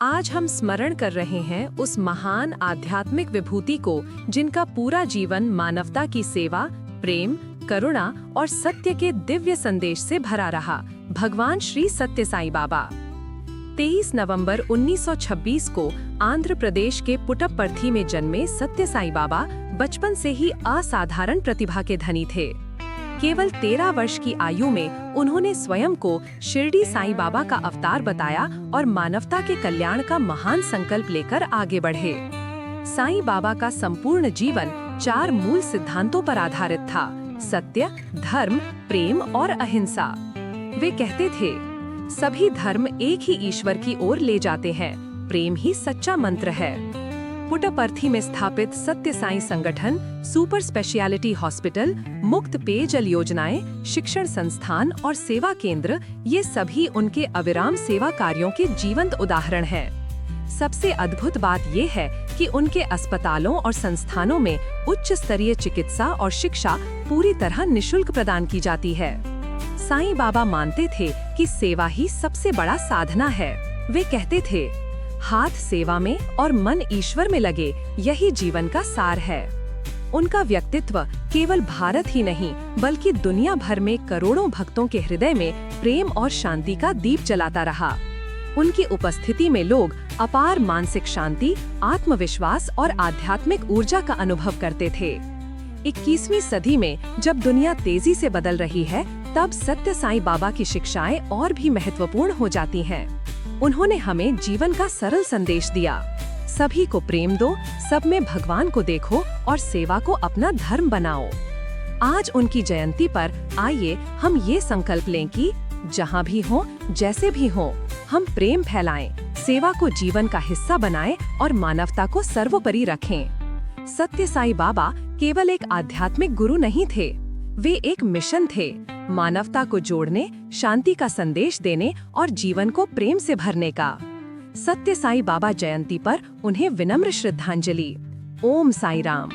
आज हम स्मरण कर रहे हैं उस महान आध्यात्मिक विभूति को जिनका पूरा जीवन मानवता की सेवा, प्रेम, करुणा और सत्य के दिव्य संदेश से भरा रहा, भगवान श्री सत्य साईं बाबा। 23 नवंबर 1926 को आंध्र प्रदेश के पुट्टपर्थी में जन्मे सत्य साईं बाबा बचपन से ही असाधारण प्रतिभा के धनी थे। केवल 13 वर्ष की आयु में उन्होंने स्वयं को शिरडी साईं बाबा का अवतार बताया और मानवता के कल्याण का महान संकल्प लेकर आगे बढ़े। साईं बाबा का संपूर्ण जीवन 4 मूल सिद्धांतों पर आधारित था: सत्य, धर्म, प्रेम और अहिंसा। वे कहते थे, सभी धर्म एक ही ईश्वर की ओर ले जाते हैं, प्रेम ही सच्चा मंत्र है। पुट्टपर्थी में स्थापित सत्य साईं संगठन, सुपर स्पेशलिटी हॉस्पिटल, मुफ्त पेयजल योजनाएं, शिक्षण संस्थान और सेवा केंद्र, ये सभी उनके अविराम सेवा कार्यों के जीवंत उदाहरण हैं। सबसे अद्भुत बात ये है कि उनके अस्पतालों और संस्थानों में उच्च स्तरीय चिकित्सा और शिक्षा पूरी तरह निःशुल्क प्रदान की जाती है। साईं बाबा मानते थे कि सेवा ही सबसे बड़ा साधना है। वे कहते थे, हाथ सेवा में और मन ईश्वर में लगे, यही जीवन का सार है। उनका व्यक्तित्व केवल भारत ही नहीं बल्कि दुनिया भर में करोड़ों भक्तों के हृदय में प्रेम और शांति का दीप जलाता रहा। उनकी उपस्थिति में लोग अपार मानसिक शांति, आत्मविश्वास और आध्यात्मिक ऊर्जा का अनुभव करते थे। 21वीं सदी में जब दुनिया तेजी से बदल रही है, तब सत्य साईं बाबा की शिक्षाएं और भी महत्वपूर्ण हो जाती हैं। उन्होंने हमें जीवन का सरल संदेश दिया: सभी को प्रेम दो, सब में भगवान को देखो और सेवा को अपना धर्म बनाओ। आज उनकी जयंती पर आइए हम ये संकल्प लें कि जहाँ भी हो, जैसे भी हो, हम प्रेम फैलाएं, सेवा को जीवन का हिस्सा बनाएं और मानवता को सर्वोपरि रखें। सत्य साईं बाबा केवल एक आध्यात्मिक गुरु नहीं थे, वे एक मिशन थे: मानवता को जोड़ने, शांति का संदेश देने और जीवन को प्रेम से भरने का। सत्य साईं बाबा जयंती पर उन्हें विनम्र श्रद्धांजलि। ओम साईं राम।